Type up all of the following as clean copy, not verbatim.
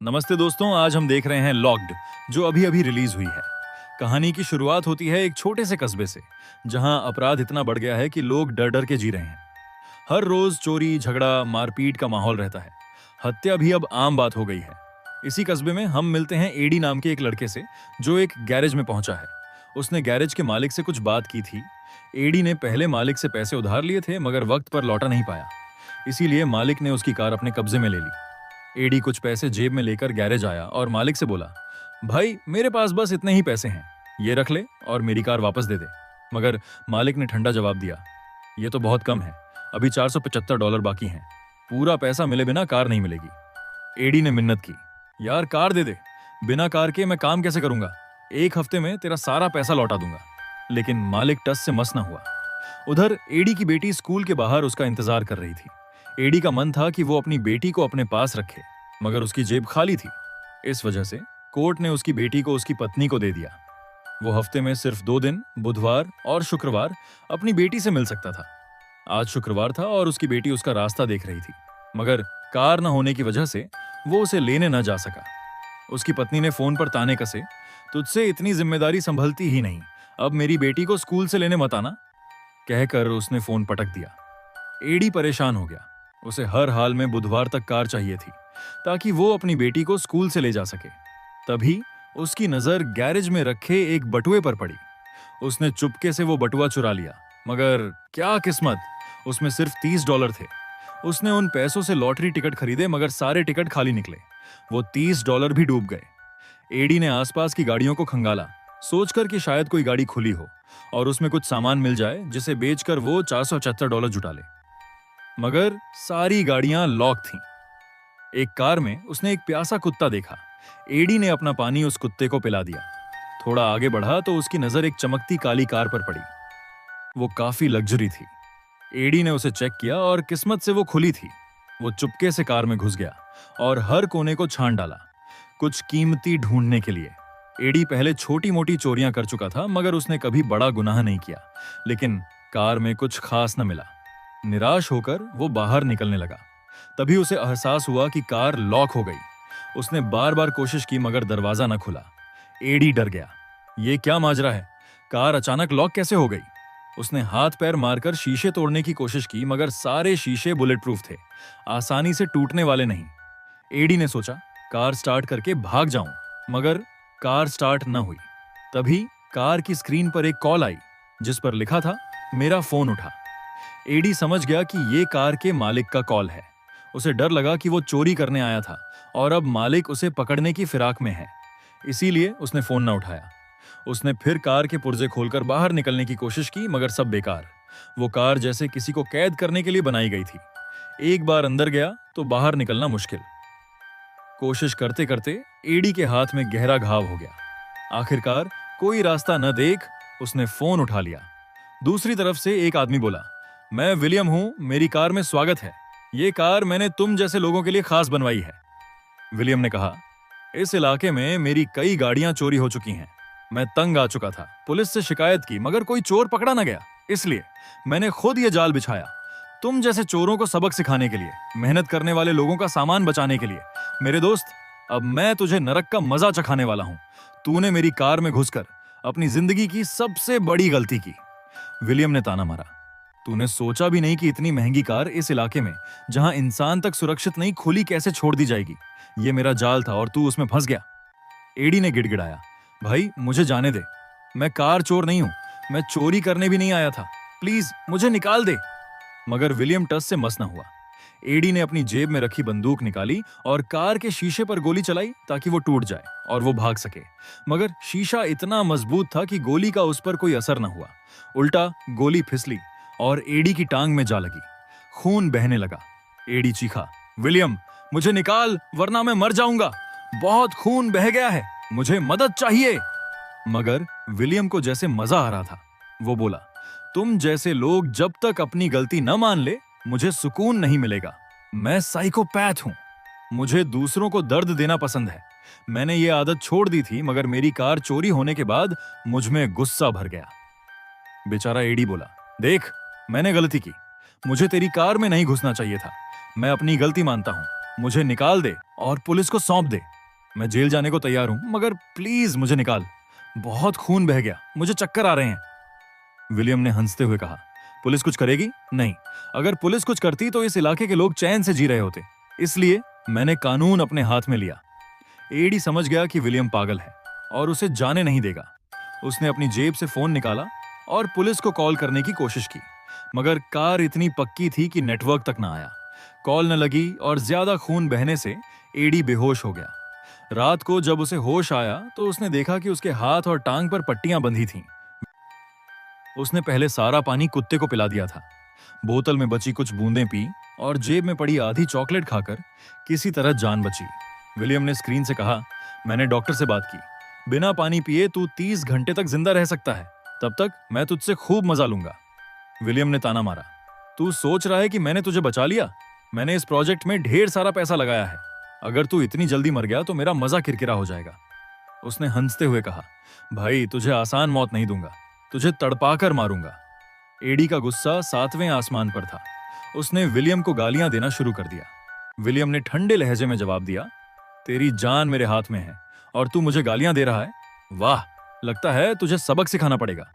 नमस्ते दोस्तों, आज हम देख रहे हैं लॉक्ड, जो अभी अभी रिलीज हुई है। कहानी की शुरुआत होती है एक छोटे से कस्बे से, जहां अपराध इतना बढ़ गया है कि लोग डर डर के जी रहे हैं। हर रोज चोरी, झगड़ा, मारपीट का माहौल रहता है। हत्या भी अब आम बात हो गई है। इसी कस्बे में हम मिलते हैं एडी नाम के एक लड़के से, जो एक गैरेज में पहुंचा है। उसने गैरेज के मालिक से कुछ बात की थी। एडी ने पहले मालिक से पैसे उधार लिए थे, मगर वक्त पर लौटा नहीं पाया। इसीलिए मालिक ने उसकी कार अपने कब्जे में ले ली। एडी कुछ पैसे जेब में लेकर गैरेज आया और मालिक से बोला, भाई मेरे पास बस इतने ही पैसे हैं, ये रख ले और मेरी कार वापस दे दे। मगर मालिक ने ठंडा जवाब दिया, ये तो बहुत कम है, अभी $475 बाकी हैं, पूरा पैसा मिले बिना कार नहीं मिलेगी। एडी ने मिन्नत की, यार कार दे दे, बिना कार के मैं काम कैसे करूंगा, 1 हफ्ते में तेरा सारा पैसा लौटा दूंगा। लेकिन मालिक टस से मस न हुआ। उधर एडी की बेटी स्कूल के बाहर उसका इंतजार कर रही थी। एडी का मन था कि वो अपनी बेटी को अपने पास रखे, मगर उसकी जेब खाली थी। इस वजह से कोर्ट ने उसकी बेटी को उसकी पत्नी को दे दिया। वो हफ्ते में सिर्फ 2 दिन, बुधवार और शुक्रवार, अपनी बेटी से मिल सकता था। आज शुक्रवार था और उसकी बेटी उसका रास्ता देख रही थी, मगर कार न होने की वजह से वो उसे लेने न जा सका। उसकी पत्नी ने फोन पर ताने कसे, तुझसे इतनी जिम्मेदारी संभलती ही नहीं, अब मेरी बेटी को स्कूल से लेने मत आना, कहकर उसने फोन पटक दिया। एडी परेशान हो गया। उसे हर हाल में बुधवार तक कार चाहिए थी, ताकि वो अपनी बेटी को स्कूल से ले जा सके। तभी उसकी नजर गैरेज में रखे एक बटुए पर पड़ी। उसने चुपके से वो बटुआ चुरा लिया, मगर क्या किस्मत, उसमें सिर्फ $30 थे। उसने उन पैसों से लॉटरी टिकट खरीदे, मगर सारे टिकट खाली निकले। वो $30 भी डूब गए। एडी ने आसपास की गाड़ियों को खंगाला, सोचकर कि शायद कोई गाड़ी खुली हो और उसमें कुछ सामान मिल जाए, जिसे बेचकर वो $475 जुटा ले। मगर सारी गाड़ियां लॉक थीं। एक कार में उसने एक प्यासा कुत्ता देखा। एडी ने अपना पानी उस कुत्ते को पिला दिया। थोड़ा आगे बढ़ा तो उसकी नजर एक चमकती काली कार पर पड़ी। वो काफी लग्जरी थी। एडी ने उसे चेक किया और किस्मत से वो खुली थी। वो चुपके से कार में घुस गया और हर कोने को छान डाला, कुछ कीमती ढूंढने के लिए। एडी पहले छोटी मोटी चोरियां कर चुका था, मगर उसने कभी बड़ा गुनाह नहीं किया। लेकिन कार में कुछ खास न मिला। निराश होकर वो बाहर निकलने लगा। तभी उसे एहसास हुआ कि कार लॉक हो गई। उसने बार बार कोशिश की, मगर दरवाजा न खुला। एडी डर गया, ये क्या माजरा है, कार अचानक लॉक कैसे हो गई। उसने हाथ पैर मारकर शीशे तोड़ने की कोशिश की, मगर सारे शीशे बुलेट प्रूफ थे, आसानी से टूटने वाले नहीं। एडी ने सोचा, कार स्टार्ट करके भाग जाऊं, मगर कार स्टार्ट न हुई। तभी कार की स्क्रीन पर एक कॉल आई, जिस पर लिखा था, मेरा फोन उठा। एडी समझ गया कि ये कार के मालिक का कॉल है। उसे डर लगा कि वो चोरी करने आया था और अब मालिक उसे पकड़ने की फिराक में है। इसीलिए उसने फोन न उठाया। उसने फिर कार के पुर्जे खोलकर बाहर निकलने की कोशिश की, मगर सब बेकार। वो कार जैसे किसी को कैद करने के लिए बनाई गई थी। एक बार अंदर गया तो बाहर निकलना मुश्किल। कोशिश करते करते एडी के हाथ में गहरा घाव हो गया। आखिरकार कोई रास्ता न देख उसने फोन उठा लिया। दूसरी तरफ से एक आदमी बोला, मैं विलियम हूं, मेरी कार में स्वागत है, ये कार मैंने तुम जैसे लोगों के लिए खास बनवाई है। विलियम ने कहा, इस इलाके में मेरी कई गाड़ियां चोरी हो चुकी हैं, मैं तंग आ चुका था, पुलिस से शिकायत की, मगर कोई चोर पकड़ा ना गया, इसलिए मैंने खुद ये जाल बिछाया, तुम जैसे चोरों को सबक सिखाने के लिए, मेहनत करने वाले लोगों का सामान बचाने के लिए। मेरे दोस्त, अब मैं तुझे नरक का मजा चखाने वाला हूं। तूने मेरी कार में घुसकर अपनी जिंदगी की सबसे बड़ी गलती की। विलियम ने ताना मारा, तूने सोचा भी नहीं कि इतनी महंगी कार इस इलाके में, जहां इंसान तक सुरक्षित नहीं, खुली कैसे छोड़ दी जाएगी। ये मेरा जाल था और तू उसमें फंस गया। एडी ने गिड़गिड़ाया, भाई मुझे जाने दे, मैं कार चोर नहीं हूं, मैं चोरी करने भी नहीं आया था, प्लीज मुझे निकाल दे। मगर विलियम टस से मस न हुआ। एडी ने अपनी जेब में रखी बंदूक निकाली और कार के शीशे पर गोली चलाई, ताकि वो टूट जाए और वो भाग सके। मगर शीशा इतना मजबूत था कि गोली का उस पर कोई असर न हुआ। उल्टा गोली फिसली और एडी की टांग में जा लगी। खून बहने लगा। एडी चीखा, विलियम मुझे निकाल, वरना मैं मर जाऊंगा, बहुत खून बह गया है, मुझे मदद चाहिए। मगर विलियम को जैसे मजा आ रहा था। वो बोला, तुम जैसे लोग जब तक अपनी गलती न मान ले, मुझे सुकून नहीं मिलेगा। मैं साइकोपैथ हूं, मुझे दूसरों को दर्द देना पसंद है। मैंने ये आदत छोड़ दी थी, मगर मेरी कार चोरी होने के बाद मुझ में गुस्सा भर गया। बेचारा एडी बोला, देख मैंने गलती की, मुझे तेरी कार में नहीं घुसना चाहिए था, मैं अपनी गलती मानता हूं, मुझे निकाल दे और पुलिस को सौंप दे। मैं जेल जाने को तैयार हूं, मगर प्लीज मुझे निकाल। बहुत खून बह गया, मुझे चक्कर आ रहे हैं। विलियम ने हंसते हुए कहा, पुलिस कुछ करेगी? नहीं। अगर पुलिस कुछ करती तो इस इलाके के लोग चैन से जी रहे होते। इसलिए मैंने कानून अपने हाथ में लिया। एडी समझ गया कि विलियम पागल है और उसे जाने नहीं देगा। उसने अपनी जेब से फोन निकाला और पुलिस को कॉल करने की कोशिश की, मगर कार इतनी पक्की थी कि नेटवर्क तक ना आया। कॉल न लगी और ज्यादा खून बहने से एडी बेहोश हो गया। रात को जब उसे होश आया तो उसने देखा कि उसके हाथ और टांग पर पट्टियां बंधी थीं। उसने पहले सारा पानी कुत्ते को पिला दिया था, बोतल में बची कुछ बूंदें पी और जेब में पड़ी आधी चॉकलेट खाकर किसी तरह जान बची। विलियम ने स्क्रीन से कहा, मैंने डॉक्टर से बात की, बिना पानी पिए तू 30 घंटे तक जिंदा रह सकता है, तब तक मैं तुझसे खूब मजा लूंगा। विलियम ने ताना मारा, तू सोच रहा है कि मैंने तुझे बचा लिया? मैंने इस प्रोजेक्ट में ढेर सारा पैसा लगाया है। अगर तू इतनी जल्दी मर गया तो मेरा मजा किरकिरा हो जाएगा। उसने हंसते हुए कहा, भाई तुझे आसान मौत नहीं दूंगा, तुझे तड़पाकर मारूंगा। एडी का गुस्सा 7वें आसमान पर था। उसने विलियम को गालियां देना शुरू कर दिया। विलियम ने ठंडे लहजे में जवाब दिया, तेरी जान मेरे हाथ में है और तू मुझे गालियां दे रहा है? वाह, लगता है तुझे सबक सिखाना पड़ेगा।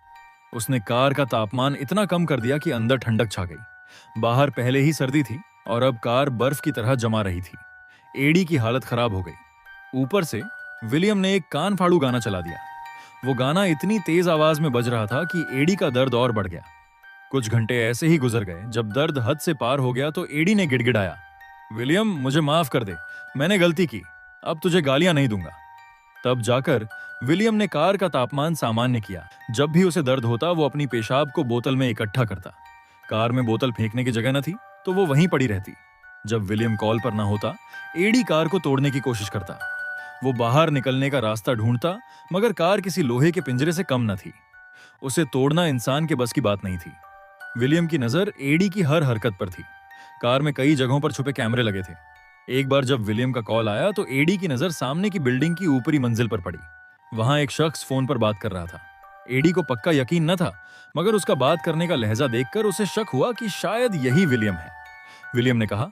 उसने कार का तापमान इतना कम कर दिया कि अंदर ठंडक छा गई। बाहर पहले ही सर्दी थी और अब कार बर्फ की तरह जमा रही थी। एडी की हालत खराब हो गई। ऊपर से विलियम ने एक कान फाड़ू गाना चला दिया। वो गाना इतनी तेज आवाज में बज रहा था कि एडी का दर्द और बढ़ गया। कुछ घंटे ऐसे ही गुजर गए। जब दर्द हद से पार हो गया तो एडी ने गिड़गिड़ाया, विलियम मुझे माफ कर दे, मैंने गलती की, अब तुझे गालियां नहीं दूंगा। तब जाकर विलियम ने कार का तापमान सामान्य किया। जब भी उसे दर्द होता वो अपनी पेशाब को बोतल में इकट्ठा करता। कार में बोतल फेंकने की जगह न थी तो वो वहीं पड़ी रहती। जब विलियम कॉल पर ना होता, एडी कार को तोड़ने की कोशिश करता। वो बाहर निकलने का रास्ता ढूंढता, मगर कार किसी लोहे के पिंजरे से कम न थी। उसे तोड़ना इंसान के बस की बात नहीं थी। विलियम की नजर एडी की हर हरकत पर थी। कार में कई जगहों पर छुपे कैमरे लगे थे। एक बार जब विलियम का कॉल आया तो एडी की नजर सामने की बिल्डिंग की ऊपरी मंजिल पर पड़ी। वहां एक शख्स फोन पर बात कर रहा था। एडी को पक्का यकीन न था, मगर उसका बात करने का लहजा देखकर उसे शक हुआ कि शायद यही विलियम है। विलियम ने कहा,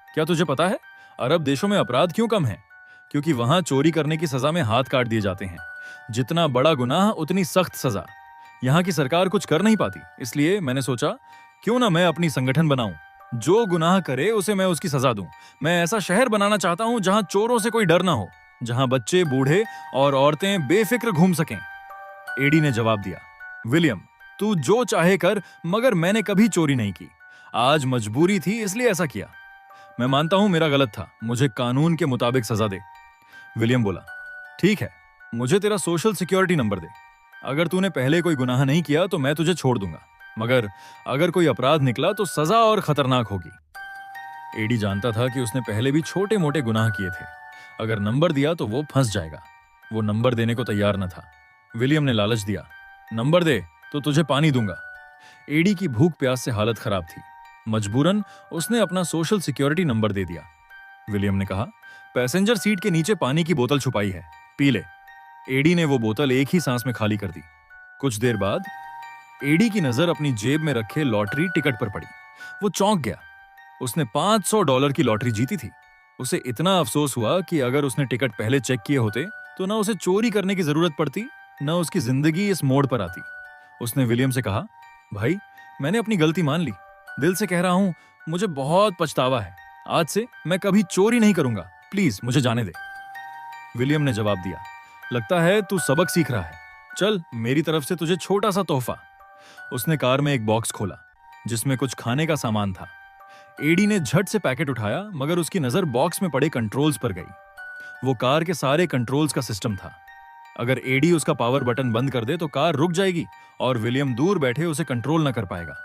क्या तुझे पता है अरब देशों में अपराध क्यों कम है? क्योंकि वहां चोरी करने की सजा में हाथ काट दिए जाते हैं। जितना बड़ा गुनाह उतनी सख्त सजा। यहाँ की सरकार कुछ कर नहीं पाती, इसलिए मैंने सोचा क्यों ना मैं अपनी संगठन बनाऊं। जो गुनाह करे उसे मैं उसकी सजा दूं। मैं ऐसा शहर बनाना चाहता हूं जहां चोरों से कोई डर ना हो, जहां बच्चे, बूढ़े और औरतें बेफिक्र घूम सकें। एडी ने जवाब दिया, विलियम तू जो चाहे कर, मगर मैंने कभी चोरी नहीं की। आज मजबूरी थी इसलिए ऐसा किया। मैं मानता हूं मेरा गलत था, मुझे कानून के मुताबिक सजा दे। विलियम बोला, ठीक है, मुझे तेरा सोशल सिक्योरिटी नंबर दे। अगर तूने पहले कोई गुनाह नहीं किया तो मैं तुझे छोड़ दूंगा, मगर अगर कोई अपराध निकला तो सजा और खतरनाक होगी। एडी जानता था कि उसने पहले भी छोटे मोटे गुनाह किए थे। अगर नंबर दिया तो वो फंस जाएगा। वो नंबर देने को तैयार न था। विलियम ने लालच दिया, नंबर दे तो तुझे पानी दूंगा। एडी की भूख प्यास से हालत खराब थी। मजबूरन उसने अपना सोशल सिक्योरिटी नंबर दे दिया। विलियम ने कहा, पैसेंजर सीट के नीचे पानी की बोतल छुपाई है, पी ले। एडी ने वो बोतल एक ही सांस में खाली कर दी। कुछ देर बाद एडी की नजर अपनी जेब में रखे लॉटरी टिकट पर पड़ी। वो चौंक गया। उसने $500 की लॉटरी जीती थी। उसे इतना अफसोस हुआ कि अगर उसने टिकट पहले चेक किए होते तो न उसे चोरी करने की जरूरत पड़ती, न उसकी जिंदगी इस मोड़ पर आती। उसने विलियम से कहा, भाई मैंने अपनी गलती मान ली, दिल से कह रहा हूं, मुझे बहुत पछतावा है। आज से मैं कभी चोरी नहीं करूंगा, प्लीज मुझे जाने दे। विलियम ने जवाब दिया, लगता है तू सबक सीख रहा है, चल मेरी तरफ से तुझे छोटा सा तोहफा। उसने कार में एक बॉक्स खोला जिसमें कुछ खाने का सामान था। एडी ने झट से पैकेट उठाया, मगर उसकी नजर बॉक्स में पड़े कंट्रोल्स पर गई। वो कार के सारे कंट्रोल्स का सिस्टम था। अगर एडी उसका पावर बटन बंद कर दे तो कार रुक जाएगी और विलियम दूर बैठे उसे कंट्रोल न कर पाएगा।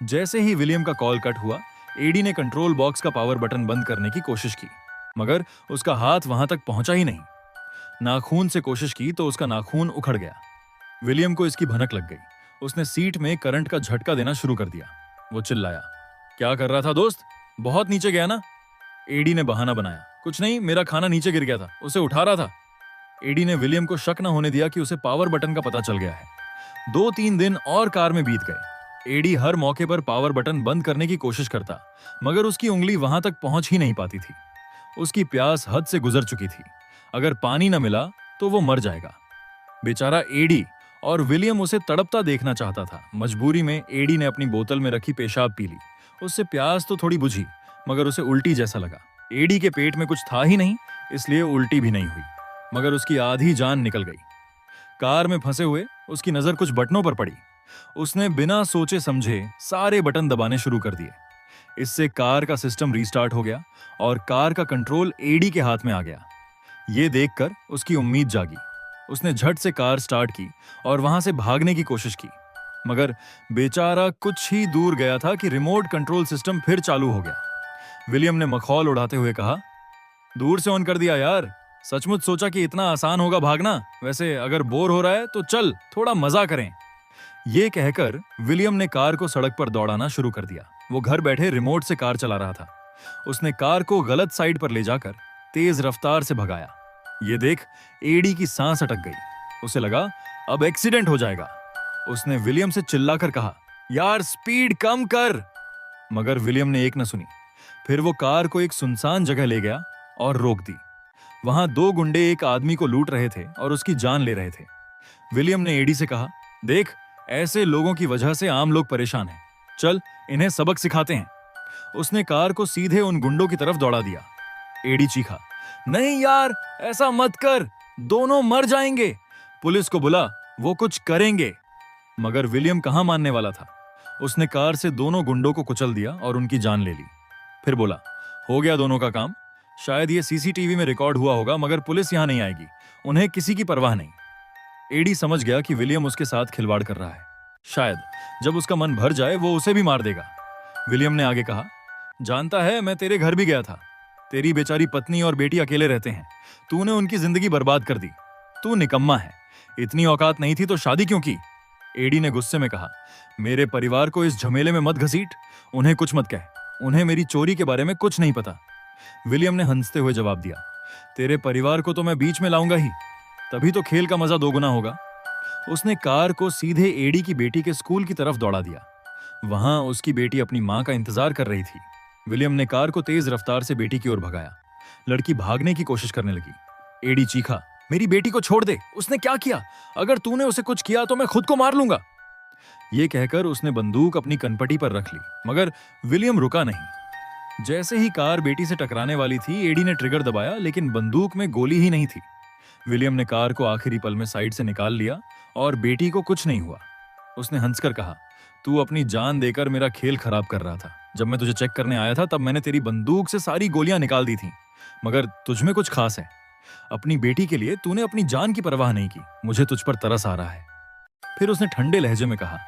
जैसे ही विलियम का कॉल कट हुआ, एडी ने कंट्रोल बॉक्स का पावर बटन बंद करने की कोशिश की, मगर उसका हाथ वहां तक पहुंचा ही नहीं। नाखून से कोशिश की तो उसका नाखून उखड़ गया। विलियम को इसकी भनक लग गई। उसने सीट में करंट का झटका देना शुरू कर दिया। वो चिल्लाया, क्या कर रहा था दोस्त, बहुत नीचे गया ना? एडी ने बहाना बनाया, कुछ नहीं, मेरा खाना नीचे गिर गया था, उसे उठा रहा था। एडी ने विलियम को शक न होने दिया कि उसे पावर बटन का पता चल गया है। 2-3 दिन और कार में बीत गए। एडी हर मौके पर पावर बटन बंद करने की कोशिश करता, मगर उसकी उंगली वहां तक पहुंच ही नहीं पाती थी। उसकी प्यास हद से गुजर चुकी थी। अगर पानी न मिला तो वो मर जाएगा। बेचारा एडी और विलियम उसे तड़पता देखना चाहता था। मजबूरी में एडी ने अपनी बोतल में रखी पेशाब पी ली। उससे प्यास तो थोड़ी बुझी, मगर उसे उल्टी जैसा लगा। एडी के पेट में कुछ था ही नहीं, इसलिए उल्टी भी नहीं हुई, मगर उसकी आधी जान निकल गई। कार में फंसे हुए उसकी नजर कुछ बटनों पर पड़ी। उसने बिना सोचे समझे सारे बटन दबाने शुरू कर दिए। इससे कार का सिस्टम रीस्टार्ट हो गया और कार का कंट्रोल एडी के हाथ में आ गया। ये देखकर उसकी उम्मीद जागी। उसने झट से कार स्टार्ट की और वहां से भागने की कोशिश की, मगर बेचारा कुछ ही दूर गया था कि रिमोट कंट्रोल सिस्टम फिर चालू हो गया। विलियम ने मखौल उड़ाते हुए कहा, दूर से ऑन कर दिया यार, सचमुच सोचा कि इतना आसान होगा भागना। वैसे अगर बोर हो रहा है तो चल थोड़ा मजा करें। ये कहकर विलियम ने कार को सड़क पर दौड़ाना शुरू कर दिया। वो घर बैठे रिमोट से कार चला रहा था। उसने कार को गलत साइड पर ले जाकर तेज रफ्तार से भगाया। ये देख एडी की सांस अटक गई। उसे लगा अब एक्सीडेंट हो जाएगा। उसने विलियम से चिल्लाकर कहा, यार स्पीड कम कर। मगर विलियम ने एक न सुनी। फिर वो कार को एक सुनसान जगह ले गया और रोक दी। वहां दो गुंडे एक आदमी को लूट रहे थे और उसकी जान ले रहे थे। विलियम ने एडी से कहा, देख ऐसे लोगों की वजह से आम लोग परेशान हैं, चल इन्हें सबक सिखाते हैं। उसने कार को सीधे उन गुंडों की तरफ दौड़ा दिया। एडी चीखा, नहीं यार ऐसा मत कर, दोनों मर जाएंगे। पुलिस को बुला, वो कुछ करेंगे। मगर विलियम कहां मानने वाला था। उसने कार से दोनों गुंडों को कुचल दिया और उनकी जान ले ली। फिर बोला, हो गया दोनों का काम। शायद ये सीसीटीवी में रिकॉर्ड हुआ होगा, मगर पुलिस यहां नहीं आएगी। उन्हें किसी की परवाह नहीं। एडी समझ गया कि विलियम उसके साथ खिलवाड़ कर रहा है। शायद जब उसका मन भर जाए वो उसे भी मार देगा। विलियम ने आगे कहा, जानता है मैं तेरे घर भी गया था। तेरी बेचारी पत्नी और बेटी अकेले रहते हैं। तूने उनकी जिंदगी बर्बाद कर दी। तू निकम्मा है। इतनी औकात नहीं थी तो शादी क्यों की? एडी ने गुस्से में कहा, मेरे परिवार को इस झमेले में मत घसीट। उन्हें कुछ मत कह। उन्हें मेरी चोरी के बारे में कुछ नहीं पता। विलियम ने हंसते हुए जवाब दिया, तेरे परिवार को तो मैं बीच में लाऊंगा ही, तभी तो खेल का मजा दोगुना होगा। उसने कार को सीधे एडी की बेटी के स्कूल की तरफ दौड़ा दिया। वहां उसकी बेटी अपनी मां का इंतजार कर रही थी। विलियम ने कार को तेज रफ्तार से बेटी की ओर भगाया। लड़की भागने की कोशिश करने लगी। एडी चीखा, मेरी बेटी को छोड़ दे, उसने क्या किया? अगर तूने उसे कुछ किया तो मैं खुद को मार लूंगा। यह कहकर उसने बंदूक अपनी कनपटी पर रख ली, मगर विलियम रुका नहीं। जैसे ही कार बेटी से टकराने वाली थी, एडी ने ट्रिगर दबाया, लेकिन बंदूक में गोली ही नहीं थी। विलियम ने कार को आखिरी पल में साइड से निकाल लिया और बेटी को कुछ नहीं हुआ। उसने हंसकर कहा, तू अपनी जान देकर मेरा खेल खराब कर रहा था। जब मैं तुझे चेक करने आया था तब मैंने तेरी बंदूक से सारी गोलियां निकाल दी थीं, मगर तुझमें कुछ खास है। अपनी बेटी के लिए तूने अपनी जान की परवाह नहीं की। मुझे तुझ पर तरस आ रहा है। फिर उसने ठंडे लहजे में कहा,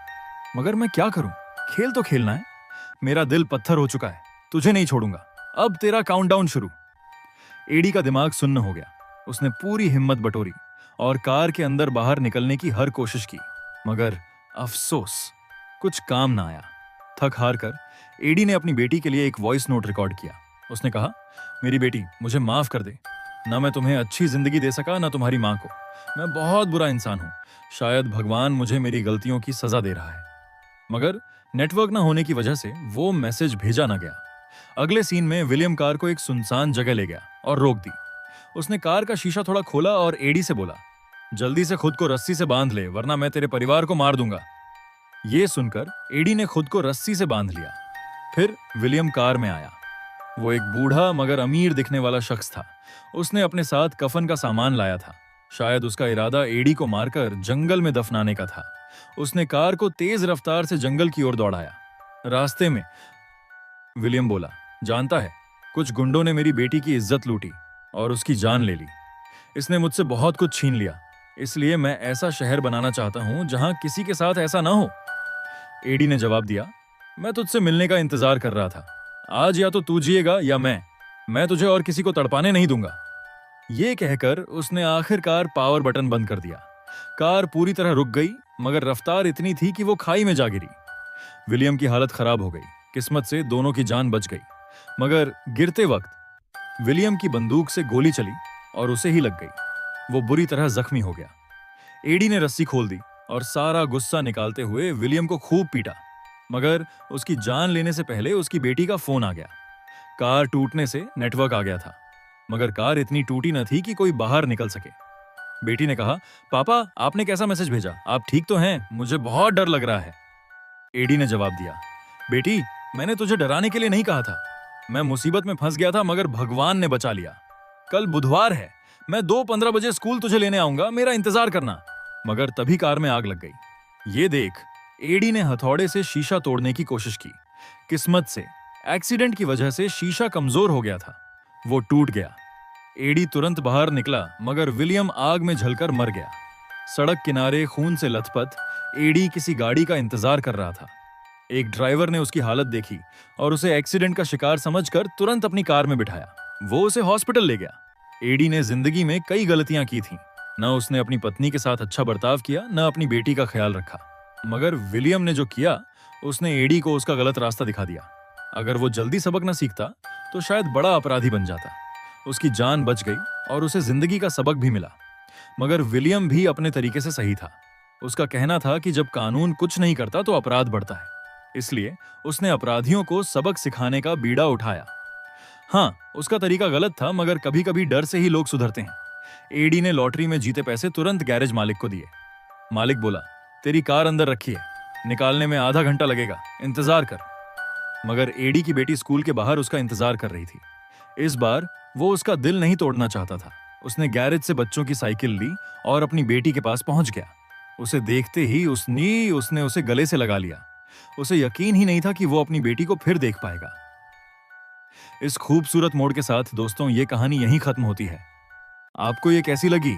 मगर मैं क्या करूं? खेल तो खेलना है। मेरा दिल पत्थर हो चुका है। तुझे नहीं छोड़ूंगा। अब तेरा काउंटडाउन शुरू। एडी का दिमाग सुन्न हो गया। उसने पूरी हिम्मत बटोरी और कार के अंदर बाहर निकलने की हर कोशिश की, मगर अफसोस कुछ काम ना आया। थक हार कर एडी ने अपनी बेटी के लिए एक वॉइस नोट रिकॉर्ड किया। उसने कहा, मेरी बेटी, मुझे माफ कर दे। ना मैं तुम्हें अच्छी जिंदगी दे सका, ना तुम्हारी मां को। मैं बहुत बुरा इंसान हूं। शायद भगवान मुझे मेरी गलतियों की सजा दे रहा है। मगर नेटवर्क ना होने की वजह से वो मैसेज भेजा ना गया। अगले सीन में विलियम कार को एक सुनसान जगह ले गया और रोक दी। उसने कार का शीशा थोड़ा खोला और एडी से बोला, जल्दी से खुद को रस्सी से बांध ले, वरना मैं तेरे परिवार को मार दूंगा। यह सुनकर एडी ने खुद को रस्सी से बांध लिया। फिर विलियम कार में आया। वो एक बूढ़ा मगर अमीर दिखने वाला शख्स था। उसने अपने साथ कफन का सामान लाया था। शायद उसका इरादा एडी को मारकर जंगल में दफनाने का था। उसने कार को तेज रफ्तार से जंगल की ओर दौड़ाया। रास्ते में विलियम बोला, जानता है, कुछ गुंडों ने मेरी बेटी की इज्जत लूटी और उसकी जान ले ली। इसने मुझसे बहुत कुछ छीन लिया। इसलिए मैं ऐसा शहर बनाना चाहता हूं जहां किसी के साथ ऐसा ना हो। एडी ने जवाब दिया, मैं तुझसे मिलने का इंतजार कर रहा था। आज या तो तू जिएगा या मैं तुझे और किसी को तड़पाने नहीं दूंगा। यह कहकर उसने आखिरकार पावर बटन बंद कर दिया। कार पूरी तरह रुक गई, मगर रफ्तार इतनी थी कि वो खाई में जा गिरी। विलियम की हालत खराब हो गई। किस्मत से दोनों की जान बच गई, मगर गिरते वक्त विलियम की बंदूक से गोली चली और उसे ही लग गई। वो बुरी तरह जख्मी हो गया। एडी ने रस्सी खोल दी और सारा गुस्सा निकालते हुए विलियम को खूब पीटा, मगर उसकी जान लेने से पहले उसकी बेटी का फोन आ गया। कार टूटने से नेटवर्क आ गया था। मगर कार इतनी टूटी न थी कि कोई बाहर निकल सके। बेटी ने कहा, पापा आपने कैसा मैसेज भेजा, आप ठीक तो हैं? मुझे बहुत डर लग रहा है। एडी ने जवाब दिया, बेटी मैंने तुझे डराने के लिए नहीं कहा था। मैं मुसीबत में फंस गया था मगर भगवान ने बचा लिया। कल बुधवार है, मैं 2:15 बजे स्कूल तुझे लेने आऊंगा, मेरा इंतजार करना। मगर तभी कार में आग लग गई। ये देख, एडी ने हथौड़े से शीशा तोड़ने की कोशिश की। किस्मत से एक्सीडेंट की वजह से शीशा कमजोर हो गया था, वो टूट गया। एडी तुरंत बाहर निकला मगर विलियम आग में जलकर मर गया। सड़क किनारे खून से लथपथ एडी किसी गाड़ी का इंतजार कर रहा था। एक ड्राइवर ने उसकी हालत देखी और उसे एक्सीडेंट का शिकार समझकर तुरंत अपनी कार में बिठाया। वो उसे हॉस्पिटल ले गया। एडी ने जिंदगी में कई गलतियां की थीं। न उसने अपनी पत्नी के साथ अच्छा बर्ताव किया, न अपनी बेटी का ख्याल रखा। मगर विलियम ने जो किया, उसने एडी को उसका गलत रास्ता दिखा दिया। अगर वो जल्दी सबक न सीखता तो शायद बड़ा अपराधी बन जाता। उसकी जान बच गई और उसे जिंदगी का सबक भी मिला। मगर विलियम भी अपने तरीके से सही था। उसका कहना था कि जब कानून कुछ नहीं करता तो अपराध बढ़ता है। इसलिए उसने अपराधियों को सबक सिखाने का बीड़ा उठाया। हाँ, उसका तरीका गलत था मगर कभी कभी डर से ही लोग सुधरते हैं। एडी ने लॉटरी में जीते पैसे तुरंत गैरेज मालिक को दिए। मालिक बोला, तेरी कार अंदर रखी है, निकालने में आधा घंटा लगेगा, इंतजार कर। मगर एडी की बेटी स्कूल के बाहर उसका इंतजार कर रही थी। इस बार वो उसका दिल नहीं तोड़ना चाहता था। उसने गैरेज से बच्चों की साइकिल ली और अपनी बेटी के पास पहुंच गया। उसे देखते ही उसने उसे गले से लगा लिया। उसे यकीन ही नहीं था कि वो अपनी बेटी को फिर देख पाएगा। इस खूबसूरत मोड़ के साथ दोस्तों, ये कहानी यहीं खत्म होती है। आपको ये कैसी लगी